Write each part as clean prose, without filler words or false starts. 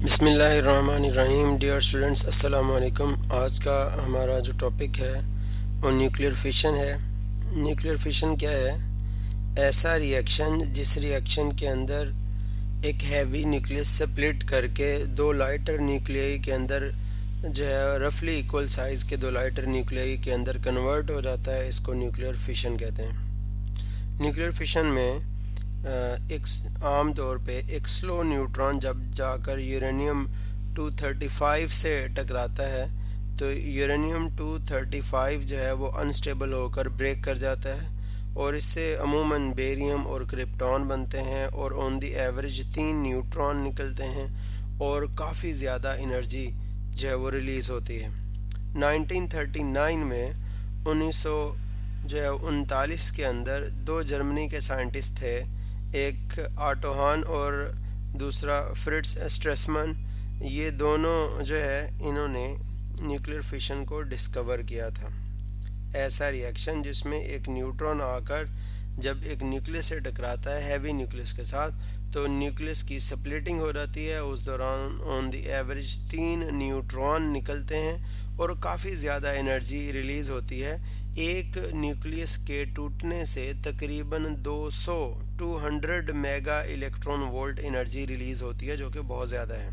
बिस्मिल्लाहिर्रहमानिर्रहीम। Dear students, अस्सलाम वालेकुम। आज का हमारा जो टॉपिक है वो न्यूक्लियर फिशन है। न्यूक्लियर फिशन क्या है? ऐसा रिएक्शन जिस रिएक्शन के अंदर एक हैवी न्यूक्लियस स्प्लिट करके दो लाइटर न्यूक्लियाई के अंदर जो है रफली इक्वल साइज़ के दो लाइटर न्यूक्लियाई के अंदर कन्वर्ट हो जाता है, इसको न्यूक्लियर फिशन कहते हैं। न्यूक्लियर फिशन में एक आम तौर पे एक स्लो न्यूट्रॉन जब जाकर यूरेनियम 235 से टकराता है तो यूरेनियम 235 जो है वो अनस्टेबल होकर ब्रेक कर जाता है और इससे अमूमन बेरियम और क्रिप्टॉन बनते हैं और ऑन दी एवरेज 3 न्यूट्रॉन निकलते हैं और काफ़ी ज़्यादा एनर्जी जो है वो रिलीज़ होती है। 1939 में 1939 के अंदर दो जर्मनी के साइंटिस्ट थे, एक ऑटो हान और दूसरा फ्रिट्ज स्ट्रेसमन। ये दोनों जो है इन्होंने न्यूक्लियर फिशन को डिस्कवर किया था। ऐसा रिएक्शन जिसमें एक न्यूट्रॉन आकर जब एक न्यूक्लियस से टकराता है हैवी न्यूक्लियस के साथ तो न्यूक्लियस की स्प्लिटिंग हो जाती है। उस दौरान ऑन द एवरेज 3 न्यूट्रॉन निकलते हैं और काफ़ी ज़्यादा एनर्जी रिलीज़ होती है। एक न्यूक्लियस के टूटने से तकरीबन 200 mega electron volt energy release होती है, जो कि बहुत ज़्यादा है।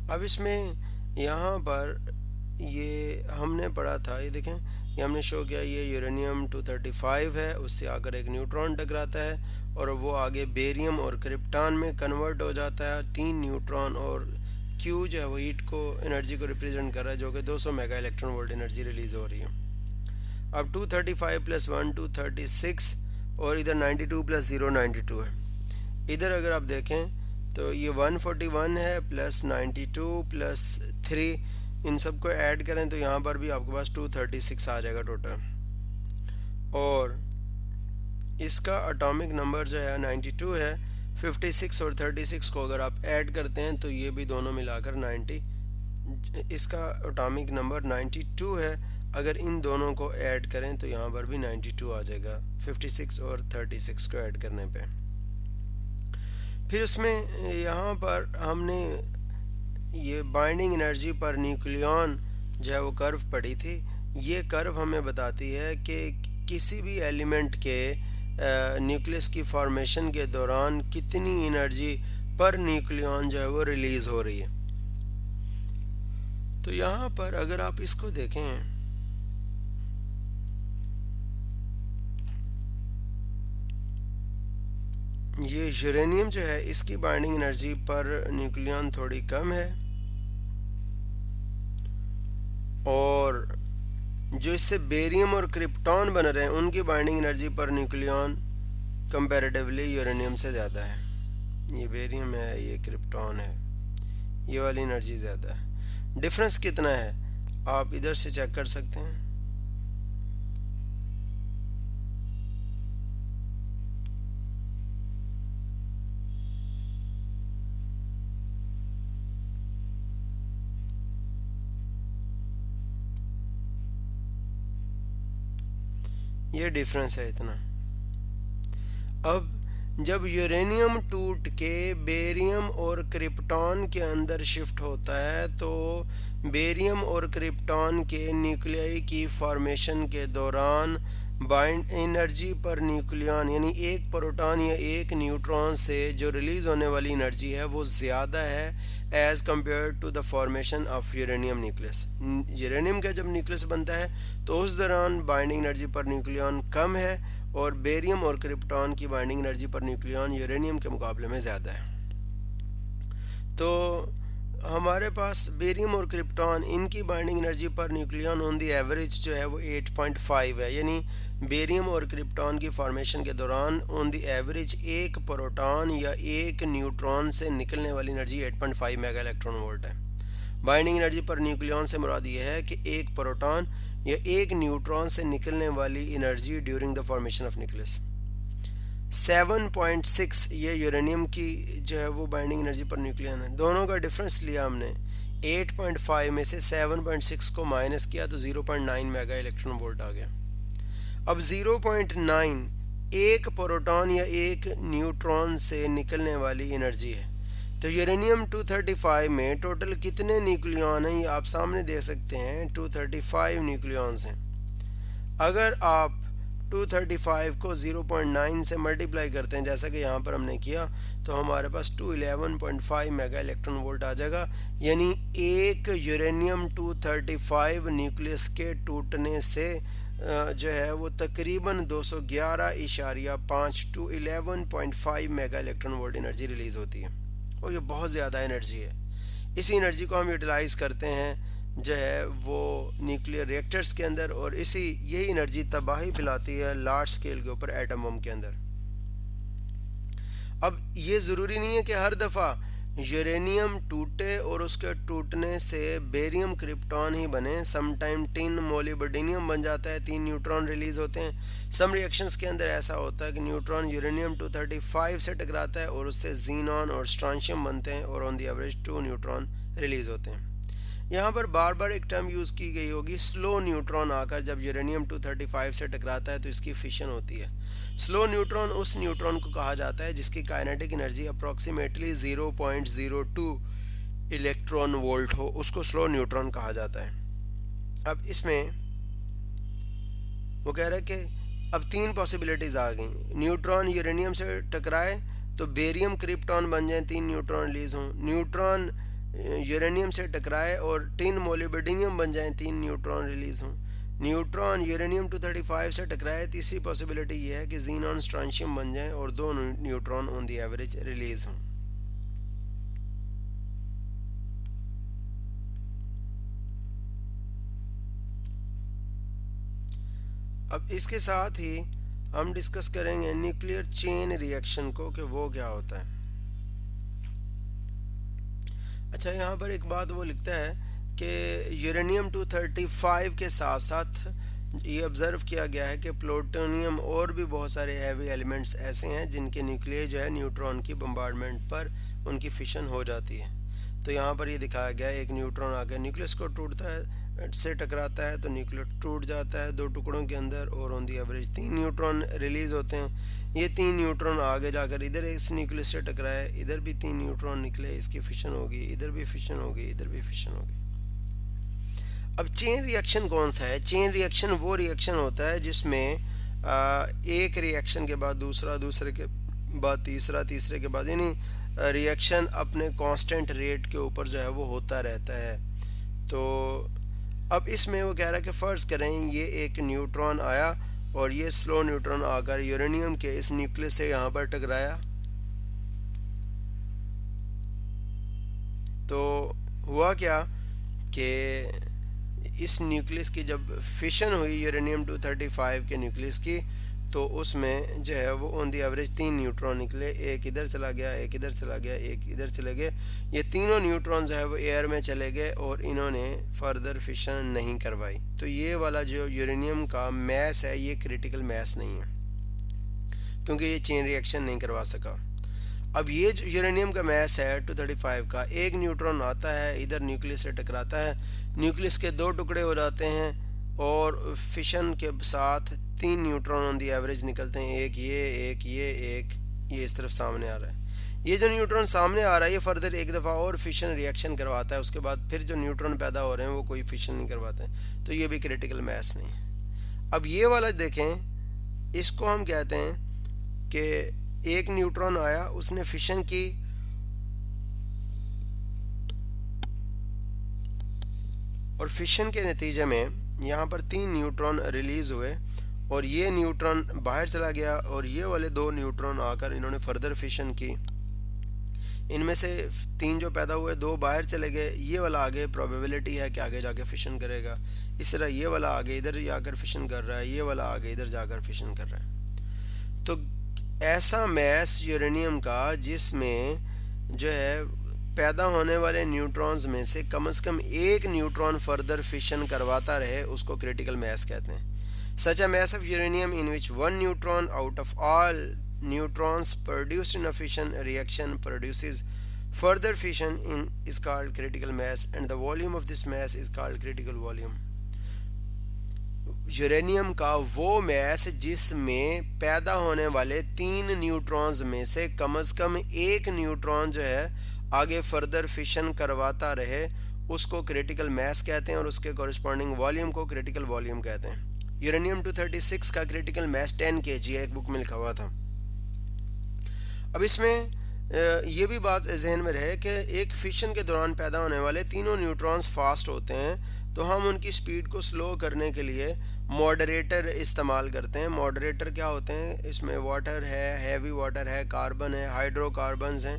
अब इसमें यहाँ पर ये हमने पढ़ा था, ये देखें, ये हमने शो किया, ये यूरेनियम 235 है, उससे आकर एक न्यूट्रॉन टकराता है और वो आगे बेरियम और क्रिप्टॉन में कन्वर्ट हो जाता है। 3 न्यूट्रॉन और क्यू जो है वो हीट को एनर्जी को रिप्रेजेंट कर रहा है, जो कि 200 mega electron volt energy release हो रही है। अब 235 + 1 236 और इधर 92 + 0 92 है। इधर अगर आप देखें तो ये 141 है प्लस 92 प्लस 3, इन सब को ऐड करें तो यहाँ पर भी आपके पास 236 आ जाएगा टोटल। और इसका एटॉमिक नंबर जो है 92 है। 56 और 36 को अगर आप ऐड करते हैं तो ये भी दोनों मिलाकर 90, इसका एटॉमिक नंबर 92 है। अगर इन दोनों को ऐड करें तो यहाँ पर भी 92 आ जाएगा 56 और 36 को ऐड करने पे। फिर उसमें यहाँ पर हमने ये बाइंडिंग एनर्जी पर न्यूक्लियॉन जो है वो कर्व पढ़ी थी। ये कर्व हमें बताती है कि किसी भी एलिमेंट के न्यूक्लियस की फॉर्मेशन के दौरान कितनी एनर्जी पर न्यूक्लियॉन जो है वो रिलीज़ हो रही है। तो यहाँ पर अगर आप इसको देखें, ये यूरेनियम जो है इसकी बाइंडिंग एनर्जी पर न्यूक्लियॉन थोड़ी कम है और जो इससे बेरियम और क्रिप्टॉन बन रहे हैं उनकी binding energy per nucleon comparatively uranium से ज़्यादा है। ये बेरियम है, ये क्रिप्टॉन है, ये वाली एनर्जी ज़्यादा है। डिफरेंस कितना है आप इधर से चेक कर सकते हैं। ये डिफरेंस है इतना। अब जब यूरेनियम टूट के बेरियम और क्रिप्टॉन के अंदर शिफ्ट होता है तो बेरियम और क्रिप्टॉन के न्यूक्लियाई की फॉर्मेशन के दौरान बाइंड एनर्जी पर न्यूक्लियॉन यानी एक प्रोटॉन या एक न्यूट्रॉन से जो रिलीज़ होने वाली एनर्जी है वो ज़्यादा है as compare to the formation of uranium nucleus. Uranium का जब न्यूक्लियस बनता है तो उस दौरान बाइंडिंग एनर्जी पर न्यूक्लियॉन कम है और बेरियम और क्रिप्टॉन की binding energy per nucleon uranium के मुकाबले में ज़्यादा है। तो हमारे पास बेरियम और क्रिप्टॉन इनकी binding energy per nucleon on the average जो है वो 8.5 है, यानी बेरियम और क्रिप्टॉन की फॉर्मेशन के दौरान ऑन दी एवरेज एक प्रोटॉन या एक न्यूट्रॉन से निकलने वाली एनर्जी 8.5 मेगा इलेक्ट्रॉन वोल्ट है। बाइंडिंग एनर्जी पर न्यूक्लियॉन से मुराद ये है कि एक प्रोटॉन या एक न्यूट्रॉन से निकलने वाली energy during the formation of nucleus. 7.6 ये यूरेनियम की जो है वो बाइंडिंग एनर्जी पर न्यूक्लियन है। दोनों का डिफरेंस लिया हमने, 8.5 में से 7.6 को माइनस किया तो 0.9 मेगा इलेक्ट्रॉन वोल्ट आ गया। अब 0.9 एक प्रोटॉन या एक न्यूट्रॉन से निकलने वाली एनर्जी है। तो यूरेनियम 235 में टोटल कितने न्यूक्लियॉन हैं ये आप सामने देख सकते हैं, 235 न्यूक्लियॉन्स हैं। अगर आप 235 को 0.9 से मल्टीप्लाई करते हैं जैसा कि यहाँ पर हमने किया, तो हमारे पास 211.5 मेगा इलेक्ट्रॉन वोल्ट आ जाएगा। यानी एक यूरेनियम 235 न्यूक्लियस के टूटने से जो है वो तकरीबन 211.5 to 11.5 mega electron volt energy release होती है, और ये बहुत ज़्यादा एनर्जी है। इसी एनर्जी को हम यूटिलाइज़ करते हैं जो है वो न्यूक्लियर रिएक्टर्स के अंदर, और यही एनर्जी तबाही फैलाती है लार्ज स्केल के ऊपर एटम बम के अंदर। अब ये ज़रूरी नहीं है कि हर दफ़ा यूरेनियम टूटे और उसके टूटने से बेरियम क्रिप्टॉन ही बने। समटाइम टिन मोलिब्डेनियम बन जाता है, 3 न्यूट्रॉन रिलीज़ होते हैं। सम रिएक्शंस के अंदर ऐसा होता है कि न्यूट्रॉन यूरेनियम 235 से टकराता है और उससे जीनॉन और स्ट्रॉन्शियम बनते हैं, और on the average 2 neutron release होते हैं। यहाँ पर बार बार एक टर्म यूज़ की गई होगी, स्लो न्यूट्रॉन आकर जब यूरेनियम 235 से टकराता है तो इसकी फिशन होती है। स्लो न्यूट्रॉन उस न्यूट्रॉन को कहा जाता है जिसकी kinetic energy approximately 0.02 electron volt हो, उसको स्लो न्यूट्रॉन कहा जाता है। अब इसमें वो कह रहा है कि अब 3 पॉसिबिलिटीज़ आ गई। न्यूट्रॉन यूरेनियम से टकराए तो बेरियम क्रिप्टॉन बन जाए, 3 न्यूट्रॉन रिलीज़ हों। न्यूट्रॉन यूरेनियम से टकराए और टिन मोलिब्डेनियम बन जाए, 3 न्यूट्रॉन रिलीज़ हों। न्यूट्रॉन यूरेनियम 235 से टकराए, तीसरी पॉसिबिलिटी ये है कि जीनॉन स्ट्रॉन्शियम बन जाए और 2 neutron on the average release हों। अब इसके साथ ही हम डिस्कस करेंगे न्यूक्लियर चेन रिएक्शन को कि वो क्या होता है। अच्छा, यहाँ पर एक बात वो लिखता है कि यूरेनियम 235 के साथ साथ ये ऑब्ज़र्व किया गया है कि प्लूटोनियम और भी बहुत सारे हैवी एलिमेंट्स ऐसे हैं जिनके न्यूक्लियर जो है न्यूट्रॉन की बम्बार्डमेंट पर उनकी फिशन हो जाती है। तो यहाँ पर ये दिखाया गया है, एक न्यूट्रॉन आकर न्यूक्लियस को टूटता है, से टकराता है तो न्यूक्लियस टूट जाता है 2 टुकड़ों के अंदर, और on the average 3 neutron release होते हैं। ये 3 न्यूट्रॉन आगे जाकर इधर इस न्यूक्लियस से टकराए, इधर भी 3 न्यूट्रॉन निकले, इसकी फिशन होगी, इधर भी फिशन होगी, इधर भी फिशन होगी। अब चेन रिएक्शन कौन सा है? चेन रिएक्शन वो रिएक्शन होता है जिसमें एक रिएक्शन के बाद दूसरा, दूसरे के बाद तीसरा, तीसरे के बाद, यानी रिएक्शन अपने कांस्टेंट रेट के ऊपर जो है वो होता रहता है। तो अब इसमें वो कह रहा है कि फ़र्ज़ करें ये एक न्यूट्रॉन आया और ये स्लो न्यूट्रॉन आकर यूरेनियम के इस न्यूक्लियस से यहाँ पर टकराया, तो हुआ क्या कि इस न्यूक्लियस की जब फिशन हुई यूरेनियम 235 के न्यूक्लियस की, तो उसमें जो है वो ऑन दी एवरेज 3 न्यूट्रॉन निकले, एक इधर चला गया, एक इधर चला गया, एक इधर चले गए। ये तीनों न्यूट्रॉन जो है वो एयर में चले गए और इन्होंने फर्दर फिशन नहीं करवाई। तो ये वाला जो यूरेनियम का मैस है ये क्रिटिकल मैस नहीं है, क्योंकि ये चेन रिएक्शन नहीं करवा सका। अब ये जो यूरेनियम का मैस है 235 का, एक न्यूट्रॉन आता है इधर न्यूक्लियस से टकराता है, न्यूक्लियस के 2 टुकड़े हो जाते हैं और फिशन के साथ 3 न्यूट्रॉन ऑन दी एवरेज निकलते हैं, एक ये इस तरफ सामने आ रहा है। ये जो न्यूट्रॉन सामने आ रहा है ये फर्दर एक दफ़ा और फिशन रिएक्शन करवाता है, उसके बाद फिर जो न्यूट्रॉन पैदा हो रहे हैं वो कोई फिशन नहीं करवाते हैं, तो ये भी क्रिटिकल मैस नहीं है। अब ये वाला देखें, इसको हम कहते हैं कि एक न्यूट्रॉन आया, उसने फिशन की, और फिशन के नतीजे में यहाँ पर 3 न्यूट्रॉन रिलीज़ हुए और ये न्यूट्रॉन बाहर चला गया, और ये वाले 2 न्यूट्रॉन आकर इन्होंने फर्दर फिशन की। इनमें से 3 जो पैदा हुए 2 बाहर चले गए, ये वाला आगे प्रोबेबिलिटी है कि आगे जाके फिशन करेगा। इस तरह ये वाला आगे इधर जाकर फिशन कर रहा है, ये वाला आगे इधर जाकर फिशन कर रहा है। तो ऐसा मैस यूरेनियम का जिसमें जो है पैदा होने वाले न्यूट्रॉन्स में से कम एक न्यूट्रॉन फर्दर फिशन करवाता रहे, उसको क्रिटिकल मैस कहते हैं। Such a mass of uranium in which 1 neutron out of all neutrons produced in a fission reaction produces further fission is called critical mass, and the volume of this mass is called critical volume. Uranium का वो mess जिसमें पैदा होने वाले 3 neutrons में से कम एक neutron जो है आगे फर्दर फिशन करवाता रहे उसको क्रिटिकल मास कहते हैं और उसके कॉरस्पॉन्डिंग वॉल्यूम को क्रिटिकल वॉल्यूम कहते हैं। यूरेनियम 236 का क्रिटिकल मास 10 kg है, एक बुक में लिखा हुआ था। अब इसमें ये भी बात जहन में रहे कि एक फिशन के दौरान पैदा होने वाले तीनों न्यूट्रॉन्स फास्ट होते हैं, तो हम उनकी स्पीड को स्लो करने के लिए मॉडरेटर इस्तेमाल करते हैं। मॉडरेटर क्या होते हैं? इसमें वाटर है, हैवी वाटर है, कार्बन है, हाइड्रोकार्बन्स हैं,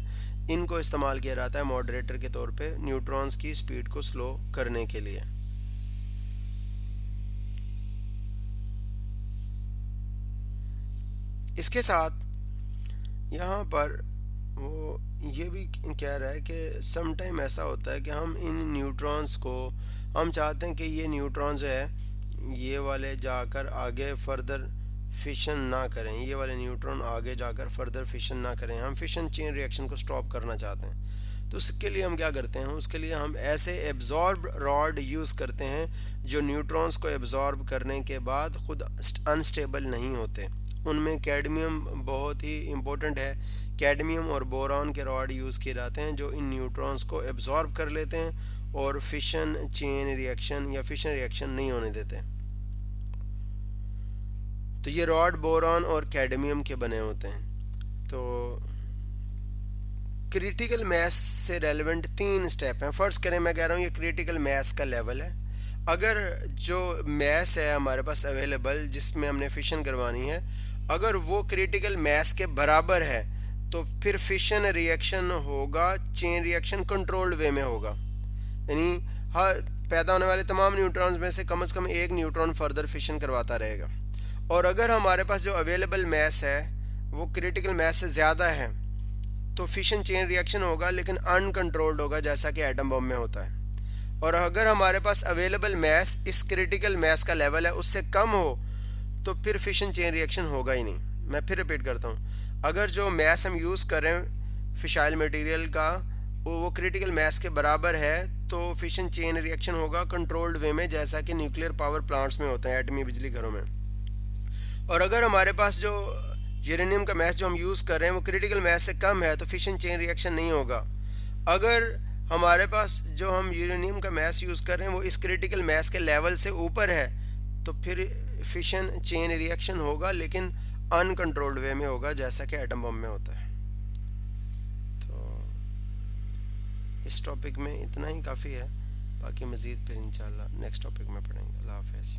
इनको इस्तेमाल किया जाता है मॉडरेटर के तौर पे न्यूट्रॉन्स की स्पीड को स्लो करने के लिए। इसके साथ यहाँ पर वो ये भी कह रहा है कि सम टाइम ऐसा होता है कि हम इन न्यूट्रॉन्स को, हम चाहते हैं कि ये न्यूट्रॉन जो है ये वाले जाकर आगे फर्दर फिशन ना करें, ये वाले न्यूट्रॉन आगे जाकर फर्दर फिशन ना करें, हम फिशन चेन रिएक्शन को स्टॉप करना चाहते हैं। तो उसके लिए हम क्या करते हैं? उसके लिए हम ऐसे एब्जॉर्ब रॉड यूज़ करते हैं जो न्यूट्रॉन्स को एब्जॉर्ब करने के बाद खुद अनस्टेबल नहीं होते। उनमें कैडमियम बहुत ही इम्पोर्टेंट है। कैडमियम और बोरॉन के रॉड यूज़ किए जाते हैं जो इन न्यूट्रॉन्स को एब्जॉर्ब कर लेते हैं और फिशन चेन रिएक्शन या फिशन रिएक्शन नहीं होने देते। तो ये रॉड बोरॉन और कैडमियम के बने होते हैं। तो क्रिटिकल मास से रेलेवेंट 3 स्टेप हैं। फर्स्ट करें, मैं कह रहा हूँ ये क्रिटिकल मास का लेवल है। अगर जो मास है हमारे पास अवेलेबल जिसमें हमने फिशन करवानी है, अगर वो क्रिटिकल मास के बराबर है तो फिर फिशन रिएक्शन होगा, चेन रिएक्शन कंट्रोल्ड वे में होगा। यानी हर पैदा होने वाले तमाम न्यूट्रॉन्स में से कम एक न्यूट्रॉन फर्दर फिशन करवाता रहेगा। और अगर हमारे पास जो अवेलेबल मास है वो क्रिटिकल मास से ज़्यादा है तो फिशन चेन रिएक्शन होगा, लेकिन अनकंट्रोल्ड होगा जैसा कि एटम बम में होता है। और अगर हमारे पास अवेलेबल मास इस क्रिटिकल मास का लेवल है उससे कम हो तो फिर फिशन चेन रिएक्शन होगा ही नहीं। मैं फिर रिपीट करता हूँ, अगर जो मास हम यूज़ करें फिशाइल मटेरियल का वो क्रिटिकल मास के बराबर है तो फिशन चेन रिएक्शन होगा कंट्रोल्ड वे में, जैसा कि न्यूक्लियर पावर प्लांट्स में होता है, एटमी बिजली घरों में। और अगर हमारे पास जो यूरेनियम का मास जो हम यूज़ कर रहे हैं वो क्रिटिकल मास से कम है तो फिशन चेन रिएक्शन नहीं होगा। अगर हमारे पास जो हम यूरेनियम का मास यूज़ कर रहे हैं वो इस क्रिटिकल मास के लेवल से ऊपर है तो फिर फिशन चेन रिएक्शन होगा, लेकिन अनकंट्रोल्ड वे में होगा जैसा कि एटम बम में होता है। तो इस टॉपिक में इतना ही काफ़ी है, बाकी मज़ीद फिर इंशाल्लाह नेक्स्ट टॉपिक में पढ़ेंगे। अल्लाह हाफ़िज़।